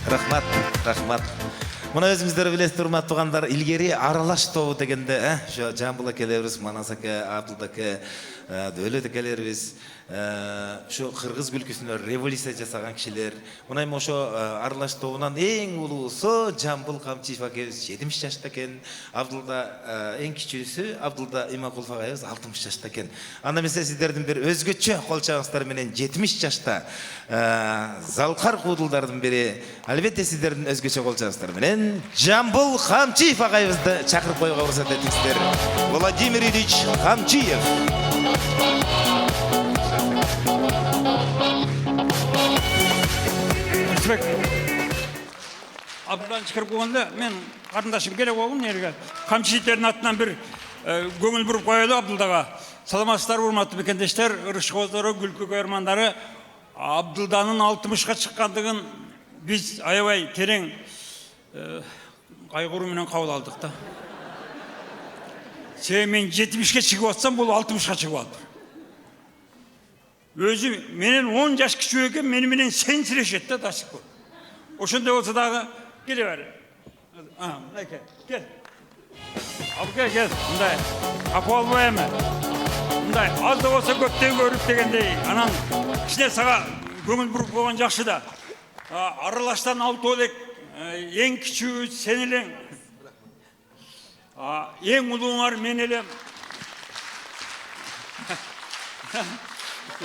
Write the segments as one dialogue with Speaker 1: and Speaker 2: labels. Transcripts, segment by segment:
Speaker 1: Рахмат. Мына өзүңүздөр билесиздер, урматтуу туугандар, илгери аралаш тобу дегенде, ошо Жамбыл акелерибиз, Манас аке, Абдул аке, Дөөлөт акелерибиз, ошо кыргыз күлкүсүнө революция жасаган кишилер. Мына эми ошо аралаш тобунан эң улуусу Жамбыл Камчиев акебиз 70 жашта экен. Абдулда эң кичүүсү Абдулда Иманкулов агайыбыз 60 жашта экен. Анда эмесе сиздердин бир өзгөчө кол чабыңыздар менен 70 жашта залкар куудулдардын бири, албетте сиздердин өзгөчө кол чабыңыздар менен Жамбыл Камчиев агайыбызды чакырып коюуга уруксат этиңиздер. Владимир Ильич Камчиев.
Speaker 2: Абдулдан чакырып койгонда мен карындашым керек болгон жерге Камчиевтердин атынан бир көңүл буруп коелу Абдулдага. Саламатсыздарбы, урматтуу бекендештер, ырышкоздору, күлкү көрмандары. Абдулданын 60га чыккандыгын биз аябай терең кайгыруу менен кабыл алдык да. Мен 70ге чыгып атсам, бул 60га чыгып алды. Өзү менен 10 жаш кичүү экен, мени менен сенсирешет да ташып. Ошондой болсо дагы келе бер. Мынайке, кел. Абыке кел, мындай. Капа албайм. Мындай, аз да болсо көптөн көрүп дегендей. Анан кичине сага көңүл буруп койгон жакшы да. Аралаштан алтоо элек эң кичүү сен элең. Ең улуңар мен элем.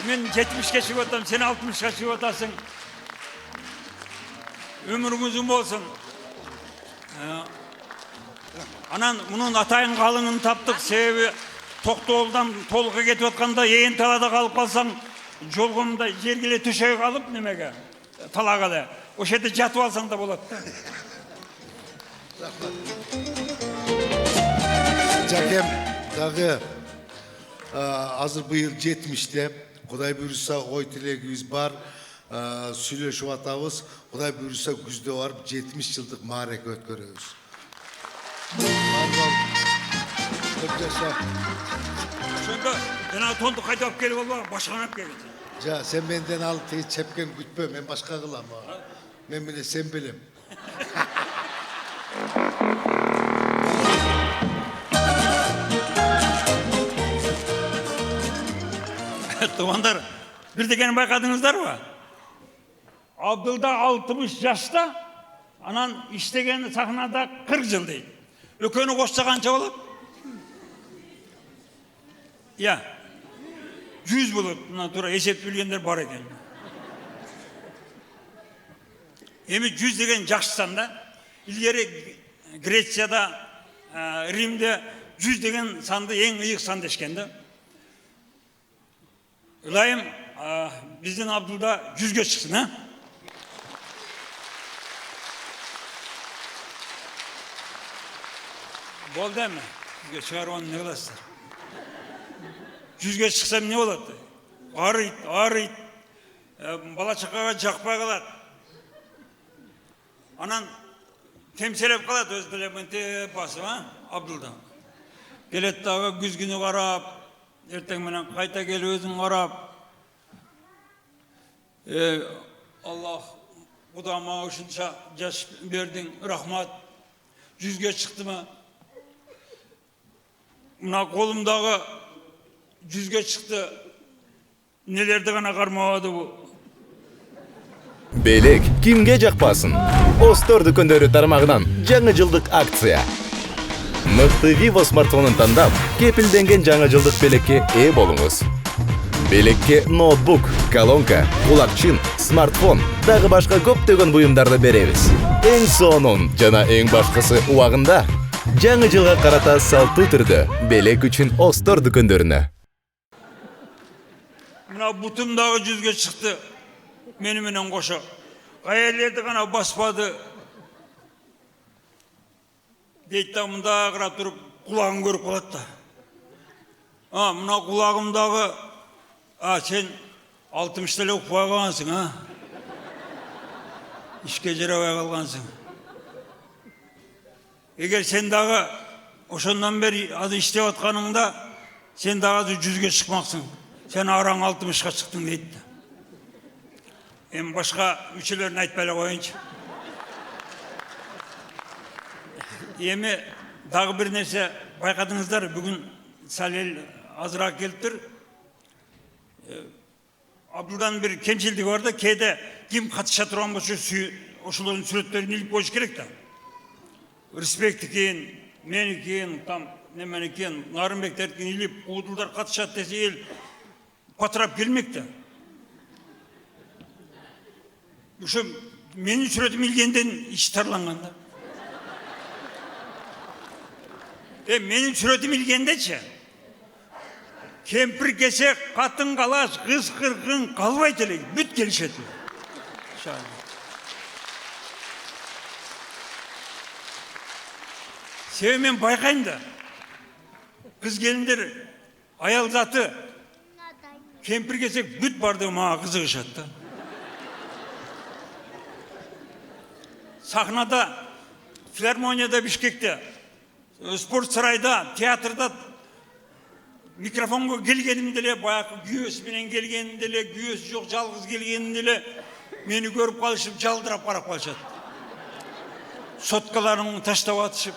Speaker 2: Мен 70ге чыгып атам, сен 60га чыгып атасың. Өмүрүң uzun болсун. Анан мунун атайын калыңын таптык, себеби Токтоолдон толуга кетип атканда ээн талада калып калсаң, жолгомда жергеле төшөй калып немеге? Талага эле. Ошол жерде жатып алсаң да болот да.
Speaker 3: Жакем дагы азыр быйыл 70'те. Кудай буйруса ой тилегибиз бар. Сүйлөшүп атабыз. Кудай буйруса күздө барып 70 жылдык маареке өткөрөбүз.
Speaker 2: Ошондо жана тонду кайта алып келип албаган, башканы алып келген.
Speaker 3: Жа, сен менден алып тиги чепкен күтпө, мен башка кылам. Мен менен сен билем.
Speaker 2: Туугандар, бир дегени байкадыңыздарбы? Абдулда 60 жашта, анан иштеген сахнада 40 жыл дейт. Экөөнү кошсо канча болот? 100 болот. Мына туура эсеп билгендер бар экен. Эми 100 деген жакшысан да. Илгери Грецияда, Римде 100 деген санды эң ыйык сан дешкен да. Ылайым, биздин Абдулда 100ге чыксын, а? Болду эми. Бизге чыгарып эмне кыласыздар? 100ге чыкса эмне болот? Арыйт. Бала чакага жакпай калат. Анан темселеп калат, өз деле мынтип басып, Абдулда. Келет дагы күз күнү карап, эртең менен кайта келип өзүң карап. Аллах, Кудама ушунча жаш бердиң, рахмат. 100ге чыктымы? Мына колумдагы 100ге чыкты. Нелерди гана кармабады бу?
Speaker 4: Белек кимге жакпасын? Остор дүкөндөрү тармагынан жаңы жылдык акция. Мыкты Vivo смартфонун тандап, кепилденген жаңы жылдык белекке ээ болуңуз. Белекке ноутбук, колонка, кулакчын, смартфон, дагы башка көптөгөн буюмдарды беребиз. Эң сонун жана эң башкысы убагында. Жаңы жылга карата салтуу түрдө белек үчүн Остор дүкөндөрүнө.
Speaker 2: Мына бутум дагы 100ге чыкты. Мени менен кошо. Каялерди гана баспады. Дейт да мында карап туруп кулагын көрүп калат да. Мына кулагымдагы сен 60 эле укпай калгансың, Ишке жарабай калгансың. Эгер сен дагы ошондон бери азыр иштеп атканыңда, сен дагы 100ге чыкмаксың. Сен араң 60га чыктың дейт. Эми башка мүчөлөрүн айтпай эле коеюнчу. Эми дагы бир нерсе байкадыңыздар, бүгүн сал эл азыраак келиптир. Абдулданын бир кемчилдиги бар да, кээде ким катыша турган болсо ошолордун сүрөттөрүн илип коюш керек да. Респектикин, меникин, там неменикин, Нарынбектердикин илип, Удулдар катышат десе эл патрап келмек да. Ошо менин сүрөтүм илгенден ич тарланган да. Менин сүрөтүм илгендечи кемпир кесек, катын калаш, кыз кыркын калбайт эле, бүт келишет. Себеби мен байкайм да, кыз келиндер аял заты кемпир кесек бүт барды мага кызыгышат да. Сахнада, филармонияда Бишкекте, спорт сарайда, театрда микрофонго келгенimde эле, баягы күйөөсү менен келгенimde эле, күйөөсү жок жалгыз келгенимде эле мени көрүп калышып, жалдырап карап калышат. Соткаларын таштап атышып,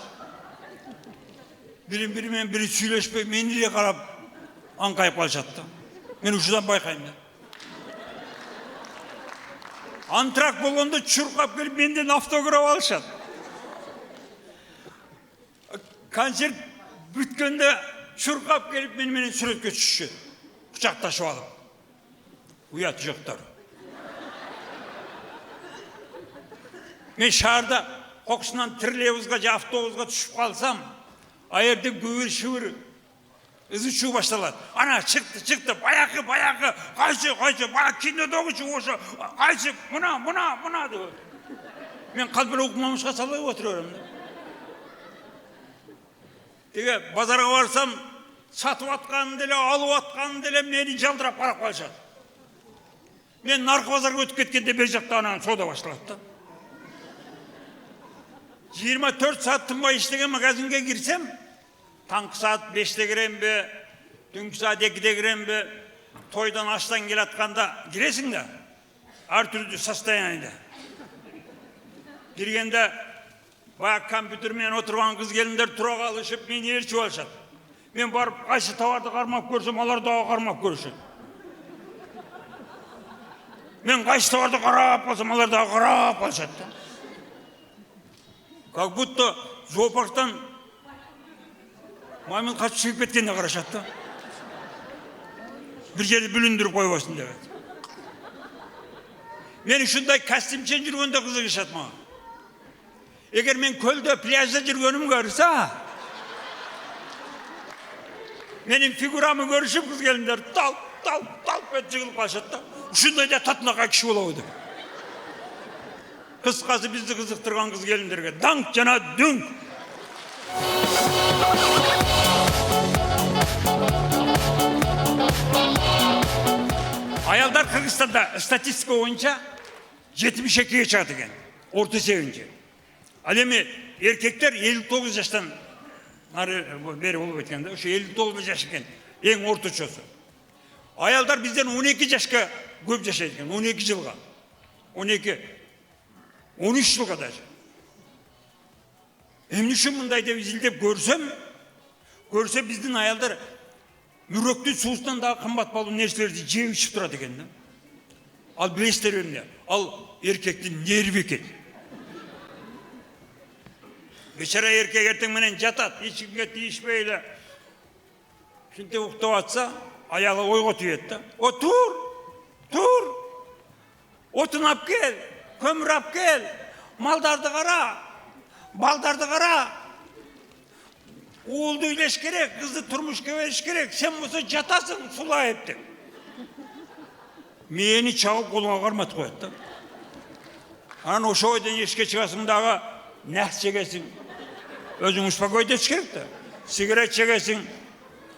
Speaker 2: бири менен бири сүйлөшпөй, мени эле карап аңкайып калышат да. Мен ушудан байкайм да. Антрак болгондо чуркап келип менден автограф алышат. Концерт бүткөндө чуркап келип менен сүрөткө түшүшөт. Кучакташып алып. Уят жоктор. Мен шаарда кокусунан троллейбуска же автобуска түшүп калсам, аерде күбүр-шүбүр ызы-чуу башталат. Ана чыкты, баягы, кайсы, бара кинодогучу ошо, кайсы, мына деп. Мен калп эле укмамышка салбай отура берем да. Теге базарга барсам, сатып атканын деле, алып атканын деле мени жалдырап карап калышат. Мен наркы базарга өтүп кеткенде бер жакта анан соода башталат да. 24 саат тынбай иштеген магазинге кирсем, таңкы саат 5-те киремби, түнкү саат 2-те киремби, тойдан аштан келатканда киресиң да, ар түрдүү состояниеде. Киргенде баягы компьютер менен отурган кыз келиндер тура калышып, мени ээрчип алышат. Мен барып кайсы товарды кармап көрсөм, алар дагы кармап көрүшөт. Мен кайсы товарды карап калсам, алар дагы карап калышат да. Как будто зоопарктан маймыл качып чыгып кеткенде карашат да. Бир жерди бүлүндүрүп койбосун деп. Мен ушундай костюмчен жүргөндө кызыгышат мага. Эгер мен көлдө, пляжда жүргөнүм көрсө, менин фигурамы көрүшүп кыз келиндер талп этип жыгылып калышат да. Ушундай да татынакай киши болобу деп. Кыскасы бизди кызыктырган кыз келиндерге даңк жана дүңк. Аялдар Кыргызстанда статистика боюнча 72-ге чыгат экен, орто есебинче. Ал эми эркектер 59 жаштан бери болуп кеткен да, ошо 59 жаш экен, эң орточосу. Аялдар бизден 12 жашка көп жашайт экен, 12 жылга. 12, 13 жылга даже. Эмне үчүн мындай деп изилдеп көрсө биздин аялдар мүрөктүү суусунан дагы кымбат баалуу нерселерди жеп ичип турат экен да. Ал билесиздерби эмне? Ал эркектин нерви экен. Бечара эркек эртең менен жатат, эч кимге тийишпей эле. Ушинтип уктап атса, аялы ойго түйөт да. О, тур. Отун ап кел, көмүр ап кел, малдарды кара, балдарды кара. Уулду үйлеш керек, кызды турмушка бериш керек, сен болсо жатасың сулайып деп. Мени чабып колуңа карматып коет да. Анан ошо ойдон эшикке чыгасың дагы нах чегесиң. Өзүң успокойтеш керек да. Сигарет чегесиң.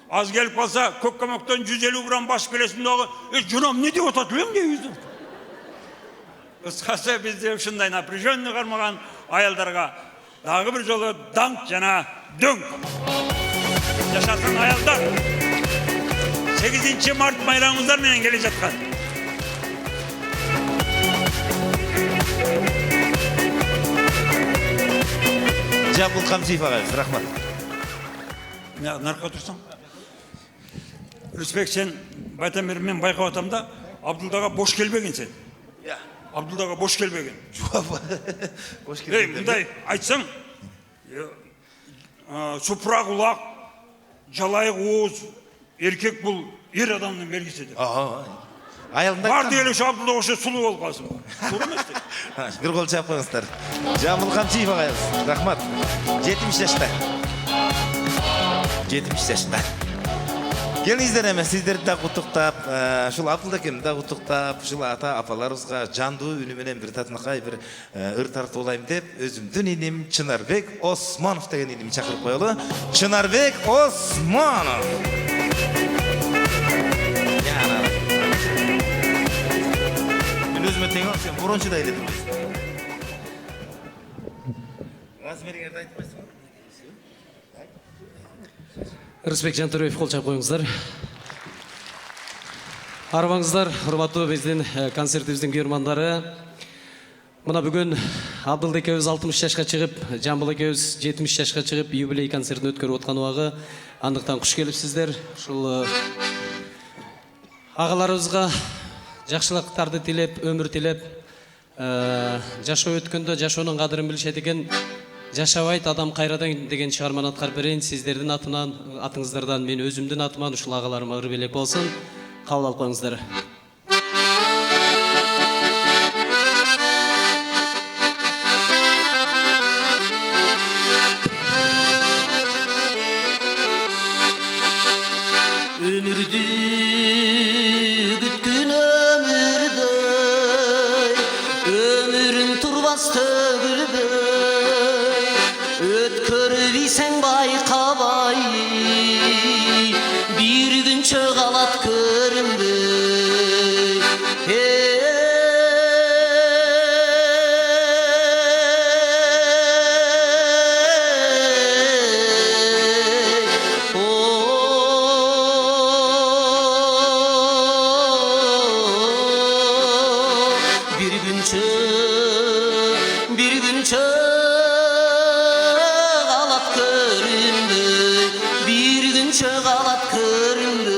Speaker 2: Аз келип калса, көк камактан 150 грамм басып келесиң дагы, жунам не деп атат элең дейбиз. Кыскасы бизде ушундай напряженный кармаган аялдарга дагы бир жолу даңк жана дүңк. Жашасын аялдар. 8 март байрамыңыздар менен келе жаткан.
Speaker 1: Жамбыл Камчиев ағайымыз, рахмат.
Speaker 2: Нарқа тұрсың? Рүспек, сен байтан бері мен байқап атам да, Абдулдаға бош келбеген сен. Абдулдаға бош келбеген.
Speaker 1: Қош
Speaker 2: Ей, мұндай айтсаң, супра құлақ, жалайық оз, еркек бұл ер адамның белгісі деп.
Speaker 1: Айылында
Speaker 2: Бар дейлі Абдулда ошы сұлу бол қалсын. Сұлу емес деп.
Speaker 1: Bir qol çapыңızlar. Жамбыл Камчиев ағайымыз, рахмат. 70 yaşta. 70 yaşta. Келіңіздер әме, сіздерді да құттықтап, шул Абдулдакемді да құттықтап, шул ата апаларымызға жанды үніменен бір татынақай бір ыр тарты олайым деп, өзімдің енем Чынарбек Османов деген енем шақырып қойылы. Чынарбек Османов. Мен өзіме тең алып, сен бұрыншы да еледім. Размеріңерді айтпайсың ба?
Speaker 5: Рысбек Жантөреев, қол шап қойыңыздар. Арбаңыздар, құрметті біздің концертіміздің көрермандары. Мына бүгін Абдулда екеуіміз 60 жашқа шығып, Жамбыл екеуіміз 70 жашқа шығып, юбилей концертін өткөріп отқан уағы. Андықтан құш келіпсіздер. Шул ағаларымызға жақсылықтарды тілеп, өмір тілеп, жашау өткенде жашауның қадірін білшеді екен. Жашабайт адам қайрадан деген шығарманы атқарып берейін. Сіздердің атынан, атыңыздардан, мен өзімдің атыман ұшыл ағаларыма ыр белек болсын. Қабыл алып қойыңыздар.
Speaker 6: Ömürdü gütkün ömürdey, ömürün turbas tөгілбей, өткөрбейсең байқабай, bir gün чöғалат көрінбей. Bir gün çöğalat görünbey, bir gün çöğalat görünbey.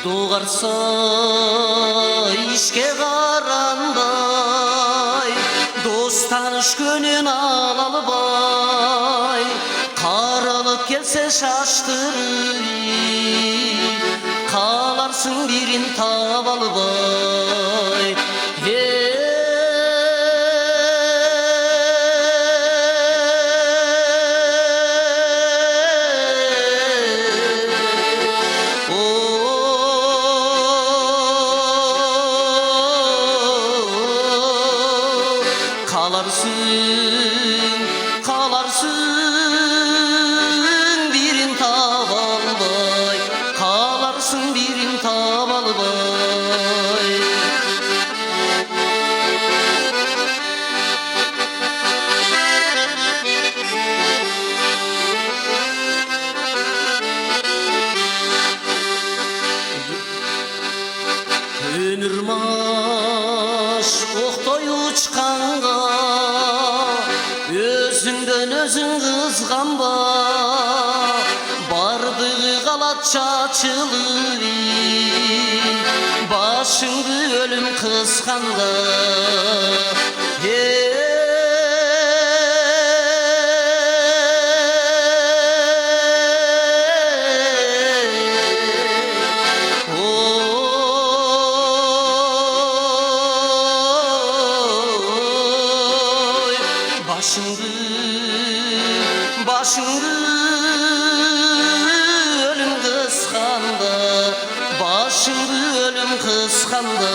Speaker 6: Doğarsa işke qaranday, dost tanış gönün alalbay, qarılık gelse şaştırır, qalarsın birin tabalbay. Qalarsın birin tabalbay, qalarsın birin tabalbay. Önür maş oqtoy uçqanға, өзіңден өзің қызғанба, бардығы қалат шашылып, башыңды өлім қысқанда. Başыңды өлім қысқанда, başыңды өлім қысқанда.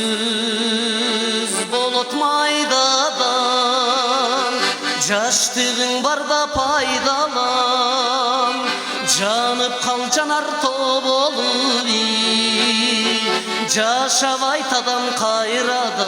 Speaker 6: Жалынсыз болот майдадан, жаштығың барда пайдалан, жанып қал жанар то болып, жашабайт адам кайрадан.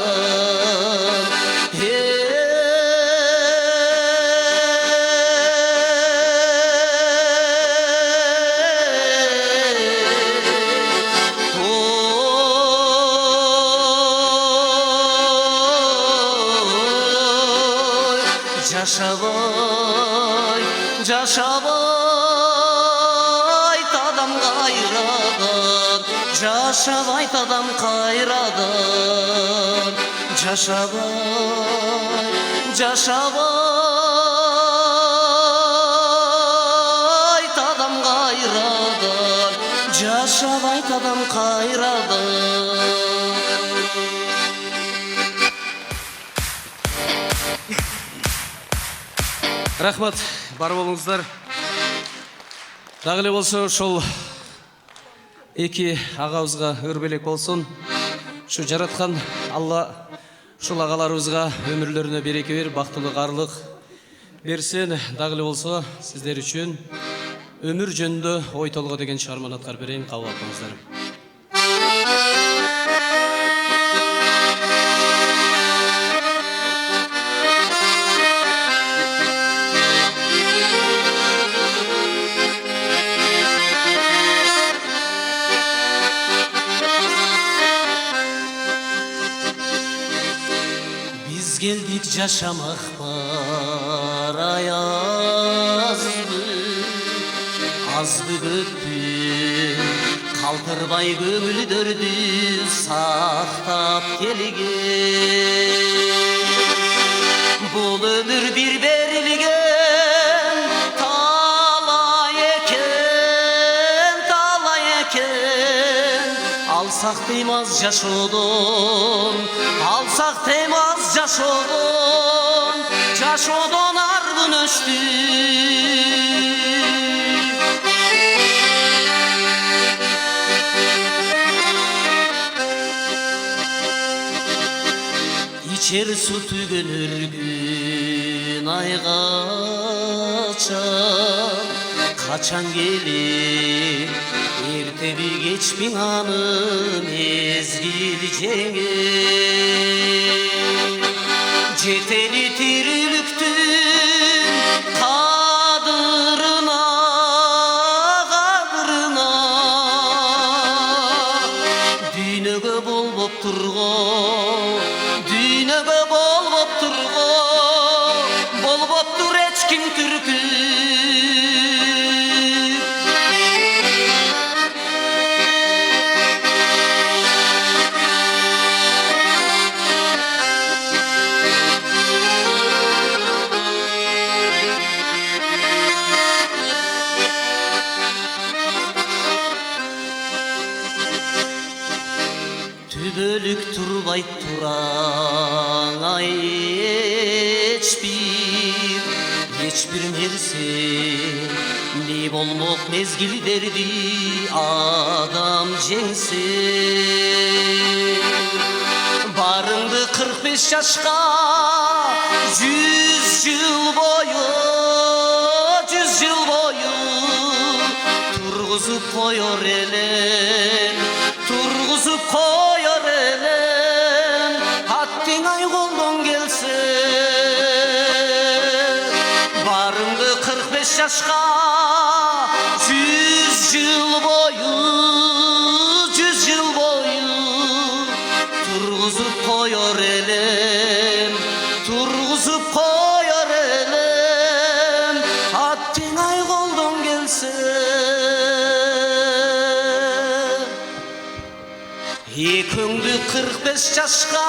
Speaker 6: Жашабай, жашабайт адам кайрадан, жашабайт адам кайрадан. Жашабай, жашабайт адам кайрадан, жашабайт адам кайрадан.
Speaker 5: Рахмат, бар болуңуздар. Дагы эле болсо ошол эки агабызга өрбелек болсун. Ушу жараткан Алла ушул агаларыбызга өмүрлөрүнө береке берип, бактылык, арлык берсин. Дагы эле болсо сиздер үчүн өмүр жөнүндө ой толго деген чыгарманы аткарып берейин, кабыл алыңыздар.
Speaker 6: Geldik yaşamak var ayazdı, azdı göttü, kaltırбай көңүлдөрдү сактап келген. Бул өмүр бир берилген талай экен, алсак тыймаз жашоодон, алсак тыймаз жашоодон арбын өстү. İçer su tügön örgün ayga kaçan gelir, erте bir geç bin anı mezgil cengen. Жетели тириликтин кадырына, дүйнөгө болбоп тургон, эч ким түркү. Түбөлүк турбайт туран ай эчбир нерсе, не болмок мезгилдерди адам жеңсе. Барыңды 45 жашка 100 жыл бою тургузуп коёр элем, аттың ай колдон келсе. Барыңды 45 жашка 100 жыл бою тургузуп коёр элем, аттың ай колдон келсе. Eköңдү 45 жашка